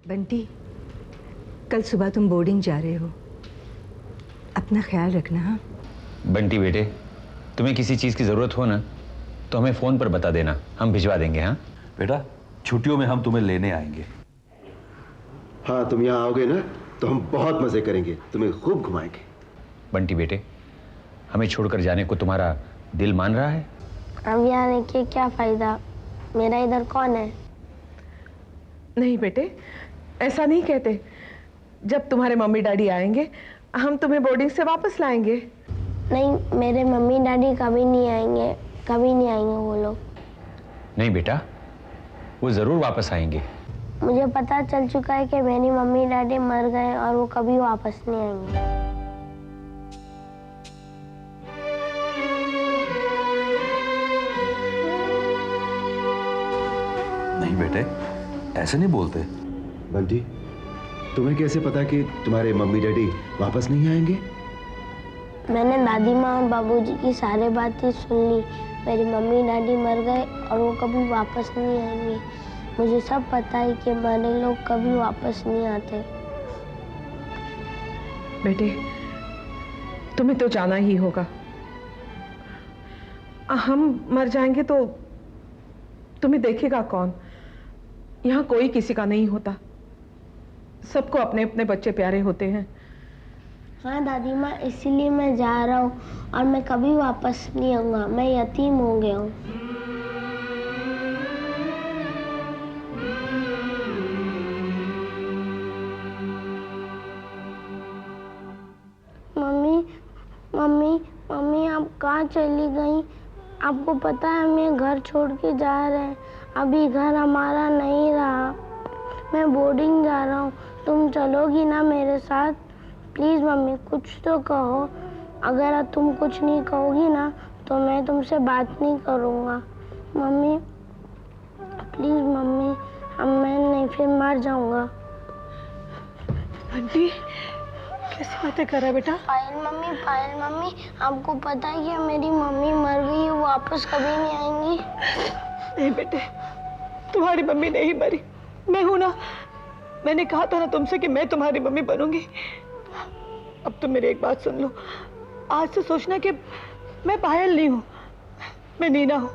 बंटी, कल सुबह तुम बोर्डिंग जा रहे हो, अपना ख्याल रखना। हाँ बंटी बेटे, तुम्हें किसी चीज़ की ज़रूरत हो ना तो हमें फ़ोन पर बता देना, हम भिजवा देंगे। हाँ बेटा, छुट्टियों में हम तुम्हें लेने आएंगे। हाँ, तुम यहाँ आओगे ना तो हम बहुत मजे करेंगे, तुम्हें खूब घुमाएंगे। बंटी बेटे, हमें छोड़कर जाने को तुम्हारा दिल मान रहा है? अब यहाँ रह के क्या फायदा, मेरा इधर कौन है? नहीं बेटे, ऐसा नहीं कहते। जब तुम्हारे मम्मी डैडी आएंगे हम तुम्हें बोर्डिंग से वापस लाएंगे। नहीं, मेरे मम्मी डैडी कभी नहीं आएंगे, कभी नहीं आएंगे वो लोग। नहीं बेटा, वो ज़रूर वापस आएंगे। मुझे पता चल चुका है कि मेरी मम्मी डैडी मर गए और वो कभी वापस नहीं आएंगे। नहीं बेटे, ऐसे नहीं बोलते। बंटी, तुम्हें कैसे पता कि तुम्हारे मम्मी डैडी वापस नहीं आएंगे? मैंने दादी माँ और बाबूजी की सारी बातें सुन ली। मेरी मम्मी डैडी मर गए और वो कभी वापस नहीं आएंगे। मुझे सब पता है कि मरे लोग कभी वापस नहीं आते। बेटे, तुम्हें तो जाना ही होगा। हम मर जाएंगे तो तुम्हें देखेगा कौन? यहाँ कोई किसी का नहीं होता, सबको अपने अपने बच्चे प्यारे होते हैं। हाँ दादी माँ, इसीलिए मैं जा रहा हूँ और मैं कभी वापस नहीं आऊंगा। मैं यतीम हो गया हूँ। मम्मी मम्मी मम्मी, आप कहाँ चली गई? आपको पता है हम ये घर छोड़ के जा रहे हैं। अभी घर हमारा नहीं रहा। मैं बोर्डिंग जा रहा हूँ, तुम चलोगी ना मेरे साथ? प्लीज मम्मी, कुछ तो कहो। अगर तुम कुछ नहीं कहोगी ना तो मैं तुमसे बात नहीं करूँगा। मम्मी प्लीज मम्मी, मैं नहीं, फिर मर जाऊँगा। आंटी, कैसी बातें कर रहा है बेटा? पायल मम्मी, आपको पता है कि मेरी मम्मी मर गई है, वो वापस कभी नहीं आएंगी। नहीं बेटे, तुम्हारी मम्मी नहीं मरी, मैं हूं ना। मैंने कहा था ना तुमसे कि मैं तुम्हारी मम्मी बनूंगी। अब तुम मेरी एक बात सुन लो, आज से सोचना कि मैं पायल नहीं हूं, मैं नीना हूं,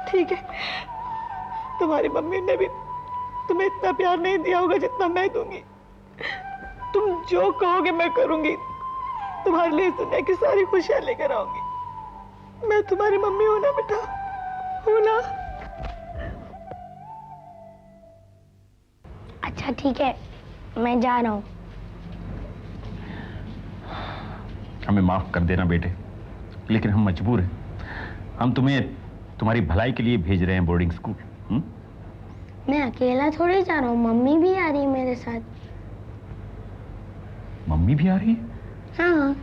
ठीक है? तुम्हारी मम्मी ने भी तुम्हें इतना प्यार नहीं दिया होगा जितना मैं दूंगी। तुम जो कहोगे मैं करूंगी, तुम्हारे लिए दुनिया की सारी खुशियां लेकर आऊंगी। मैं तुम्हारी मम्मी हूं ना बेटा, हूं ना? अच्छा ठीक है, मैं जा रहा हूँ। हमें माफ़ कर देना बेटे, लेकिन हम मजबूर हैं। हम तुम्हें तुम्हारी भलाई के लिए भेज रहे हैं बोर्डिंग स्कूल। मैं अकेला थोड़ी जा रहा हूँ, मम्मी भी आ रही है मेरे साथ। मम्मी भी आ रही है? हाँ।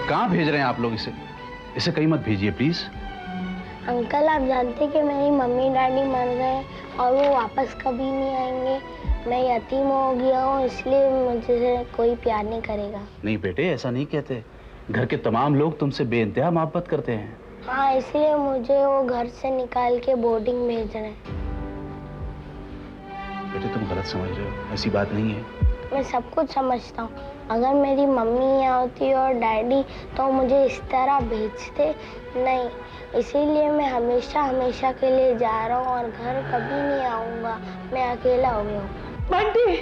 कहाँ भेज रहे हैं आप लोग इसे? इसे कहीं मत भेजिए प्लीज। अंकल, आप जानते कि मेरी मम्मी डैडी मर गए और वो वापस कभी नहीं आएंगे। मैं यतीम हो गया हूँ, इसलिए मुझे कोई प्यार नहीं करेगा। नहीं बेटे, ऐसा नहीं कहते। घर के तमाम लोग तुमसे बेइंतहा मोहब्बत करते हैं। हाँ, इसलिए मुझे वो घर से निकाल के बोर्डिंग भेज रहे हैं। बेटे तुम गलत समझ रहे हो, ऐसी बात नहीं है। मैं सब कुछ समझता हूँ। अगर मेरी मम्मी यहाँ होती और डैडी तो मुझे इस तरह भेजते नहीं। इसीलिए मैं हमेशा हमेशा के लिए जा रहा हूँ और घर कभी नहीं आऊँगा। मैं अकेला हो गया हूँ। बंटी,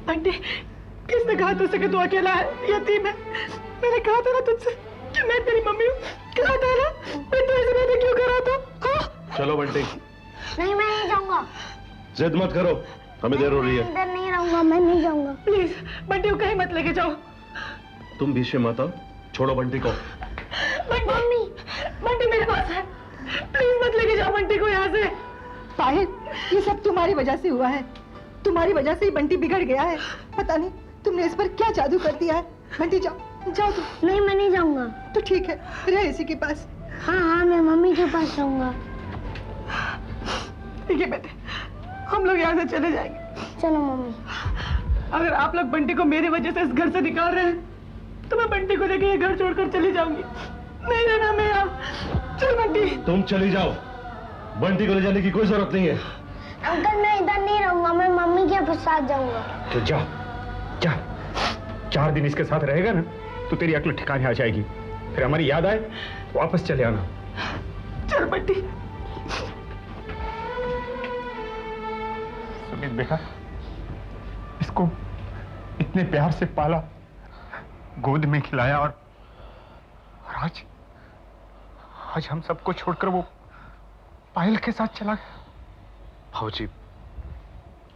बंटी, किसने कहा तुझसे कि तू अकेला है, यतीम है? मैंने कहा था ना तुझसे कि मैं तेरी मम्मी हूँ, कहा था ना? मैं तो ऐसे बातें क्यों कर रहा था? हाँ? चलो बंटी, नहीं, मैं नहीं जाऊँगा। जिद मत करो, हमें देर हो रही है। इधर नहीं रहूँगा, मैं नहीं जाऊँगा। प्लीज बंटी को कहीं मत लेके जाओ। तुम पीछे मत आओ, छोड़ो बंटी को। मम्मी, बंटी मेरे पास है, प्लीज मत लेके जाओ बंटी को यहाँ से। पायल, ये सब तुम्हारी वजह से हुआ है। तुम्हारी वजह से ही बंटी बिगड़ गया है। पता नहीं तुमने इस पर क्या जादू कर दिया है। बंटी जाओ जाओ तुम। नहीं, मैं नहीं जाऊंगा। तो ठीक है, रह इसी के पास। हाँ हाँ, मैं मम्मी के पास रहूंगा। ठीक है बेटे, हम लोग यहाँ से चले जाएंगे। चलो मम्मी। अगर आप लोग बंटी को मेरी वजह से इस घर से निकाल रहे हैं तो मैं बंटी को लेके ये घर छोड़कर चली जाऊंगी। नहीं रहना मैं यहाँ। चल बंटी। तुम चली जाओ, बंटी को ले जाने की कोई जरूरत नहीं है। अंकल मैं इधर नहीं रहूंगा, मैं मम्मी के साथ जाऊंगा। तो जा जा, 4 दिन इसके साथ रहेगा ना तो तेरी अक्ल ठिकाने आ जाएगी। फिर हमारी याद आए वापस चले आना। चल बंटी। सुमित बेटा, इसको इतने प्यार से पाला, गोद में खिलाया और आज हम सबको छोड़कर वो पायल के साथ चला गया। हाँ जी,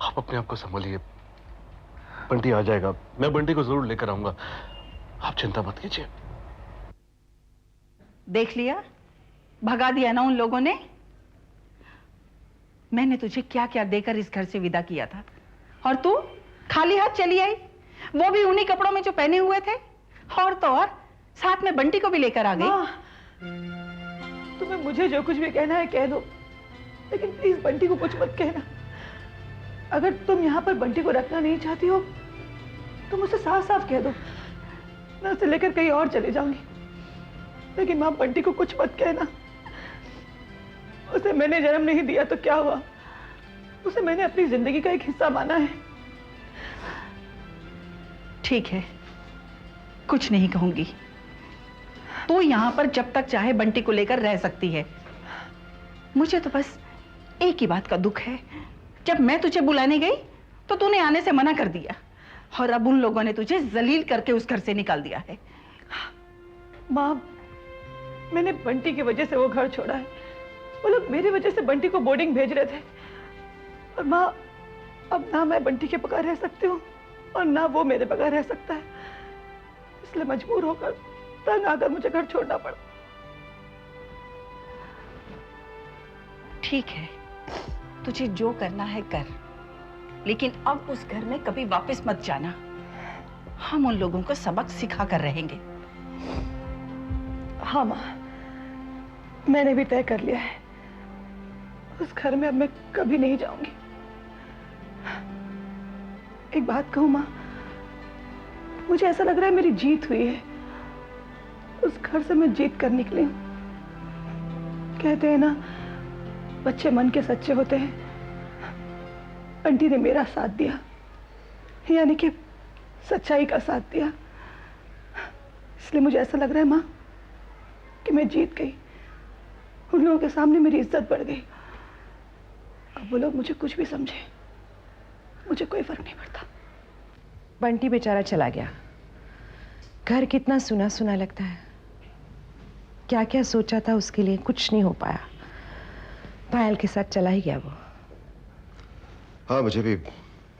आप अपने आप को संभालिए। बंटी आ जाएगा, मैं बंटी को जरूर लेकर आऊंगा, आप चिंता मत कीजिए। देख लिया, भगा दिया ना उन लोगों ने। मैंने तुझे क्या क्या देकर इस घर से विदा किया था और तू खाली हाथ चली आई, वो भी उन्हीं कपड़ों में जो पहने हुए थे। और तो और साथ में बंटी को भी लेकर आ गई। तुम्हें मुझे जो कुछ भी कहना है कह दो, लेकिन प्लीज बंटी को कुछ मत कहना। अगर तुम यहाँ पर बंटी को रखना नहीं चाहती हो तो मुझसे साफ साफ कह दो, मैं उसे लेकर कहीं और चले जाऊंगी। लेकिन माँ, बंटी को कुछ मत कहना। उसे मैंने जन्म नहीं दिया तो क्या हुआ, उसे मैंने अपनी जिंदगी का एक हिस्सा माना है। ठीक है, कुछ नहीं कहूंगी। तू यहां पर जब तक चाहे बंटी को लेकर रह सकती है। मुझे तो बस एक ही बात का दुख है, जब मैं तुझे बुलाने गई तो तूने आने से मना कर दिया और अब उन लोगों ने तुझे जलील करके उस घर से निकाल दिया है। माँ, मैंने बंटी की वजह से वो घर छोड़ा है। वो लोग मेरी वजह से बंटी को बोर्डिंग भेज रहे थे। और माँ, अब ना मैं बंटी के बगैर रह सकती हूँ और ना वो मेरे बगैर रह सकता है। इसलिए मजबूर होकर तंग आकर मुझे घर छोड़ना पड़ा। ठीक है, तुझे जो करना है कर, लेकिन अब उस घर में कभी वापस मत जाना। हम उन लोगों को सबक सिखा कर रहेंगे। हाँ माँ, मैंने भी तय कर लिया है, उस घर में अब मैं कभी नहीं जाऊंगी। एक बात कहूँ माँ, मुझे ऐसा लग रहा है मेरी जीत हुई है। उस घर से मैं जीत कर निकली हूँ। कहते हैं ना, बच्चे मन के सच्चे होते हैं। बंटी ने मेरा साथ दिया, यानी कि सच्चाई का साथ दिया। इसलिए मुझे ऐसा लग रहा है माँ कि मैं जीत गई। उन लोगों के सामने मेरी इज्जत बढ़ गई। अब वो लोग मुझे कुछ भी समझे, मुझे कोई फर्क नहीं पड़ता। बंटी बेचारा चला गया। घर कितना सुना सुना लगता है। क्या क्या सोचा था उसके लिए, कुछ नहीं हो पाया। पायल के साथ चला ही गया वो। हाँ, मुझे भी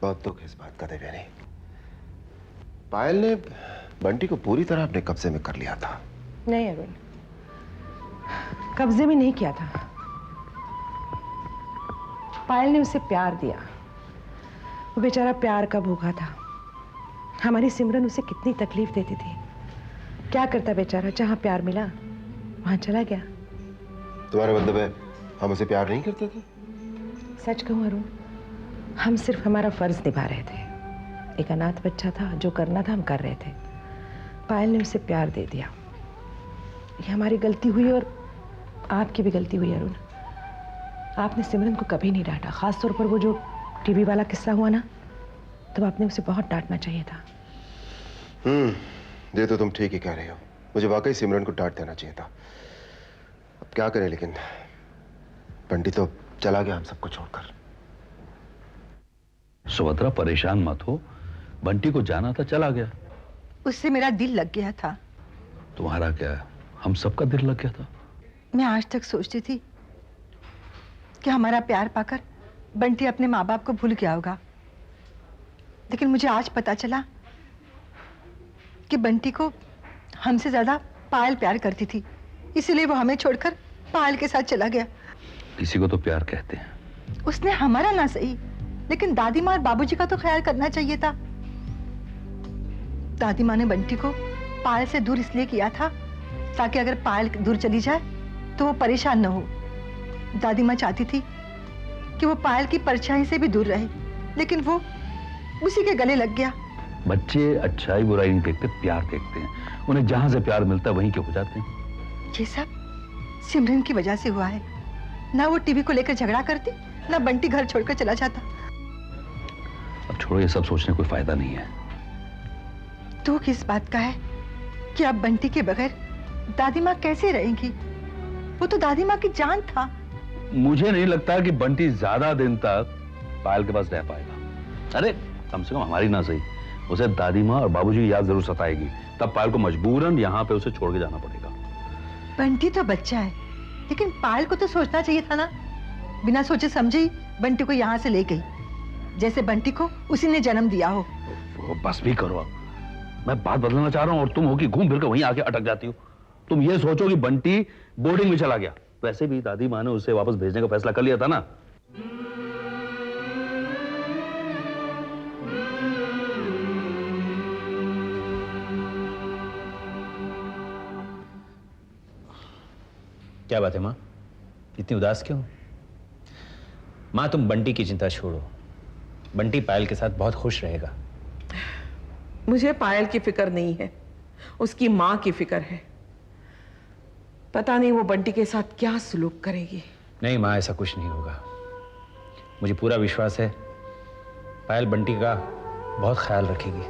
बहुत दुख है इस बात का देवयानी। पायल ने बंटी को पूरी तरह अपने कब्जे में कर लिया था। नहीं अरुण, कब्जे में नहीं किया था। पायल ने उसे प्यार दिया। वो बेचारा प्यार का भूखा था। हमारी सिमरन उसे कितनी तकलीफ देती थी। क्या करता बेचारा, जहां प्यार मिला वहां चला गया। तुम्हारा मतलब है हम उसे प्यार नहीं करते थे? सच कहूं अरुण, हम सिर्फ हमारा फर्ज निभा रहे थे। एक अनाथ बच्चा था, जो करना था हम कर रहे थे। पायल ने उसे प्यार दे दिया। ये हमारी गलती हुई और आपकी भी गलती हुई अरुण। आपने सिमरन को कभी नहीं डांटा, खासतौर पर वो जो टीवी वाला किस्सा हुआ ना, तो आपने उसे बहुत डांटना चाहिए था। ये तो तुम ठीक ही कह रहे हो। मुझे वाकई सिमरन को डांट देना चाहिए था। अब क्या करें, लेकिन बंटी तो चला गया हम सबको छोड़कर। सुभद्रा, परेशान मत हो। बंटी को जाना था, चला गया। उससे मेरा दिल लग गया था। तुम्हारा क्या, हम सबका दिल लग गया था। मैं आज तक सोचती थी कि हमारा प्यार पाकर बंटी अपने माँ बाप को भूल गया होगा, लेकिन मुझे आज पता चला कि बंटी को हमसे ज्यादा पायल प्यार करती थी, इसीलिए वो हमें छोड़कर पायल के साथ चला गया। किसी को तो प्यार कहते हैं। उसने हमारा ना सही, लेकिन दादी माँ और बाबूजी का तो ख्याल करना चाहिए था। दादी माँ ने बंटी को पायल से दूर इसलिए किया था ताकि अगर पायल दूर चली जाए तो वो परेशान न हो। दादी माँ चाहती थी कि वो पायल की परछाई से भी दूर रहे, लेकिन वो उसी के गले लग गया। बच्चे अच्छाई बुराई नहीं देखते, प्यार देखते हैं। उन्हें जहां से प्यार मिलता है वहीं के हो जाते हैं। ये सब सिमरन की वजह से हुआ है। ना वो टीवी को लेकर झगड़ा करती, ना बंटी घर छोड़कर चला जाता। अब छोड़ो, ये सब सोचने कोई फायदा नहीं है। तो किस बात का है कि अब बंटी के बगैर दादी माँ कैसे रहेंगी? वो तो दादी माँ की जान था। मुझे नहीं लगता कि बंटी ज्यादा दिन तक पायल के पास रह पाएगा। अरे कम से कम हमारी ना सही, उसे दादी माँ और बाबूजी की याद जरूर सताएगी। तब पायल को मजबूरन यहाँ पे उसे छोड़ के जाना पड़ेगा। बंटी तो बच्चा है, लेकिन पायल को तो सोचना चाहिए था ना। बिना सोचे समझे ही बंटी को यहाँ से ले गई, जैसे बंटी को उसी ने जन्म दिया हो। वो बस भी करो अब। मैं बात बदलना चाह रहा हूँ और तुम हो कि घूम फिर कर वहीं आके अटक जाती हो। तुम ये सोचो कि बंटी बोर्डिंग में चला गया। वैसे भी दादी माँ ने उसे वापस भेजने का फैसला कर लिया था ना। क्या बात है माँ, इतनी उदास क्यों? माँ तुम बंटी की चिंता छोड़ो, बंटी पायल के साथ बहुत खुश रहेगा। मुझे पायल की फिक्र नहीं है, उसकी माँ की फिक्र है। पता नहीं वो बंटी के साथ क्या सलूक करेगी। नहीं माँ, ऐसा कुछ नहीं होगा। मुझे पूरा विश्वास है पायल बंटी का बहुत ख्याल रखेगी।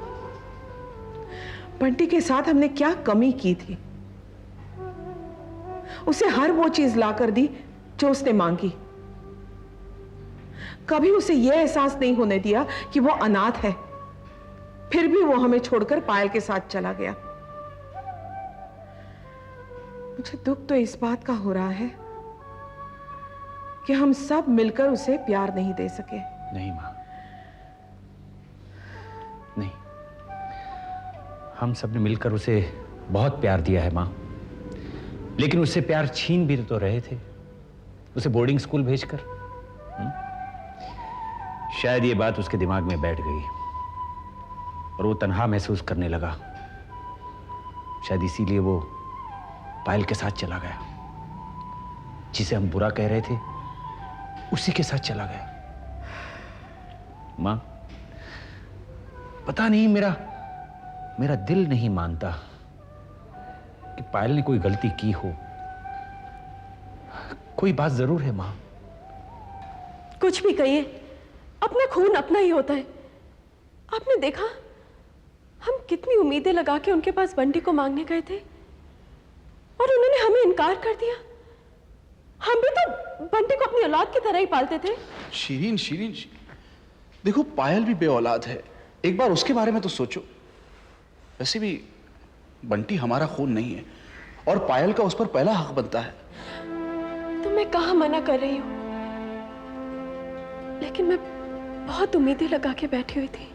बंटी के साथ हमने क्या कमी की थी? उसे हर वो चीज लाकर दी जो उसने मांगी। कभी उसे यह एहसास नहीं होने दिया कि वो अनाथ है। फिर भी वो हमें छोड़कर पायल के साथ चला गया। मुझे दुख तो इस बात का हो रहा है कि हम सब मिलकर उसे प्यार नहीं दे सके। नहीं मां, नहीं, हम सब ने मिलकर उसे बहुत प्यार दिया है मां, लेकिन उससे प्यार छीन भी तो रहे थे, उसे बोर्डिंग स्कूल भेजकर। शायद ये बात उसके दिमाग में बैठ गई और वो तन्हा महसूस करने लगा। शायद इसीलिए वो पायल के साथ चला गया। जिसे हम बुरा कह रहे थे उसी के साथ चला गया। मां, पता नहीं, मेरा दिल नहीं मानता कि पायल ने कोई गलती की हो। कोई बात जरूर है मां। कुछ भी कहिए, अपना खून अपना ही होता है। आपने देखा हम कितनी उम्मीदें लगा के उनके पास बंटी को मांगने गए थे और उन्होंने हमें इनकार कर दिया। हम भी तो बंटी को अपनी औलाद की तरह ही पालते थे। शीरीन, देखो पायल भी बेऔलाद है, एक बार उसके बारे में तो सोचो। वैसे भी बंटी हमारा खून नहीं है और पायल का उस पर पहला हक बनता है। तो मैं कहाँ मना कर रही हूँ, लेकिन मैं बहुत उम्मीदें लगा के बैठी हुई थी।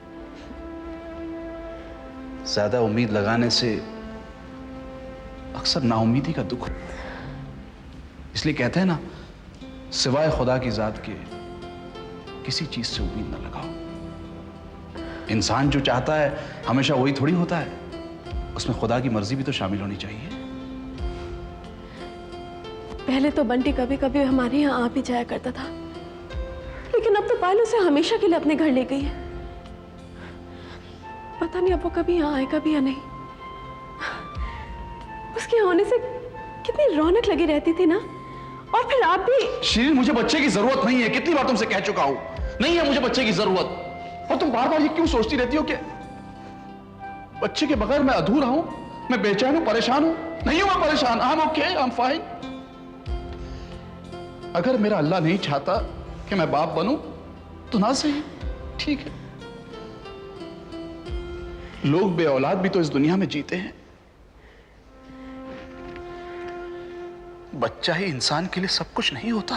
ज्यादा उम्मीद लगाने से अक्सर नाउमीदी का दुख, इसलिए कहते हैं ना, सिवाय खुदा की जात के किसी चीज से उम्मीद न लगाओ। इंसान जो चाहता है हमेशा वही थोड़ी होता है, उसमें खुदा की मर्जी भी तो शामिल होनी चाहिए। पहले तो बंटी कभी कभी हमारे यहाँ आ भी जाया करता था, लेकिन अब तो पायल उसे हमेशा के लिए अपने घर ले गई है। पता नहीं अब वो कभी यहाँ आएगा भी या नहीं। उसके होने से कितनी रौनक लगी रहती थी ना। और फिर आप भी। शीरीन, मुझे बच्चे की जरूरत नहीं है, कितनी बार तुमसे कह चुका हूं, नहीं है मुझे बच्चे की जरूरत। और तुम बार बार ये क्यों सोचती रहती हो कि बच्चे के बगैर मैं अधूरा हूं, मैं बेचैन हूं, परेशान हूं? नहीं हूं मैं परेशान, I am okay, I am fine. अगर मेरा अल्लाह नहीं चाहता कि मैं बाप बनूं तो ना सही, ठीक है। लोग बे औलाद भी तो इस दुनिया में जीते हैं। बच्चा ही इंसान के लिए सब कुछ नहीं होता।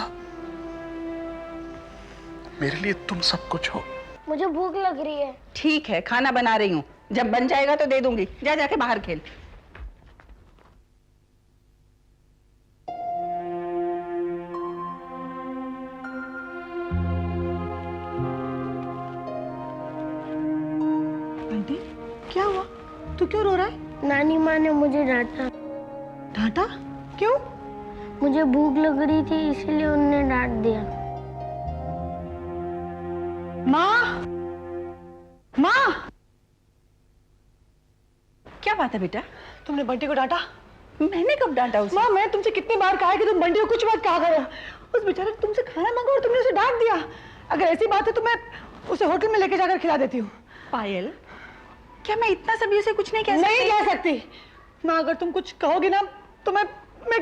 मेरे लिए तुम सब कुछ हो। मुझे भूख लग रही है। ठीक है, खाना बना रही हूँ, जब बन जाएगा तो दे दूंगी। जा जाके बाहर खेल। बंटी क्या हुआ? तू क्यों रो रहा है? नानी माँ ने मुझे डांटा। डांटा? क्यों? मुझे भूख लग रही थी इसलिए उन्होंने डांट दिया। माँ, माँ, क्या बात है बेटा? तुमने बंटी को डांटा? मैंने कब डांटा उसे? माँ, मैं तुमसे कितनी बार कहा है कि तुम बंटी को कुछ मत कहा करो। उस बेचारे ने तुमसे खाना मांगा और तुमने उसे डांट दिया। अगर ऐसी बात है तो मैं उसे होटल में लेके जाकर खिला देती हूँ। पायल, क्या मैं इतना सभी उसे कुछ नहीं कह सकती? नहीं कह सकती। माँ, अगर तुम कुछ कहोगी ना तो मैं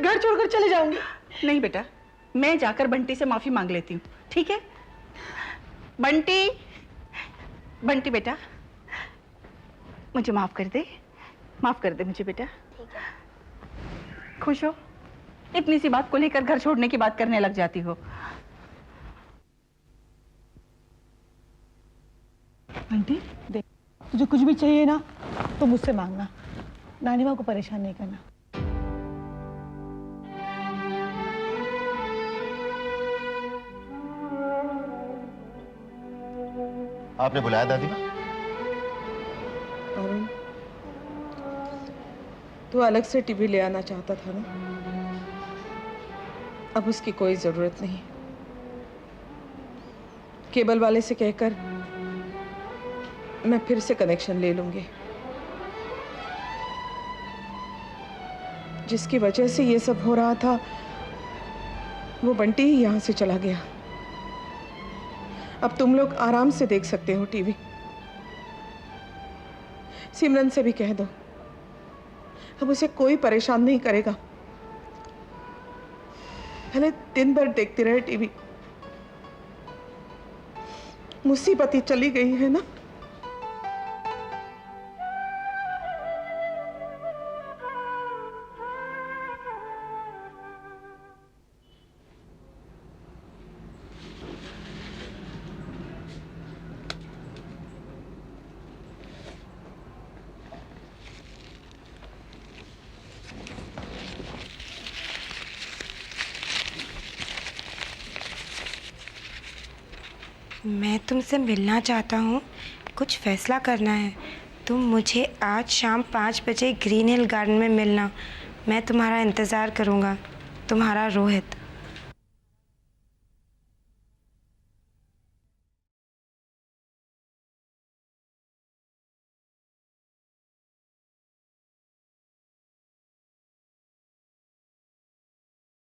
घर छोड़कर चली जाऊंगी। नहीं बेटा, मैं जाकर बंटी से माफी मांग लेती हूँ, ठीक है? बंटी, बंटी बेटा, मुझे माफ कर दे, माफ कर दे मुझे बेटा। खुश हो? इतनी सी बात को लेकर घर छोड़ने की बात करने लग जाती हो। बंटी देख, तुझे कुछ भी चाहिए ना तो मुझसे मांगना, नानी माँ को परेशान नहीं करना। आपने बुलाया दादी माँ? अरुण, तू अलग से टीवी ले आना चाहता था ना? अब उसकी कोई जरूरत नहीं। केबल वाले से कहकर मैं फिर से कनेक्शन ले लूंगी। जिसकी वजह से ये सब हो रहा था वो बंटी ही यहां से चला गया। अब तुम लोग आराम से देख सकते हो टीवी। सिमरन से भी कह दो, अब उसे कोई परेशान नहीं करेगा। भले दिन भर देखती रहे टीवी। मुसीबत ही चली गई है ना। मैं तुमसे मिलना चाहता हूँ, कुछ फैसला करना है। तुम मुझे आज शाम 5 बजे ग्रीन हिल गार्डन में मिलना। मैं तुम्हारा इंतज़ार करूँगा। तुम्हारा रोहित।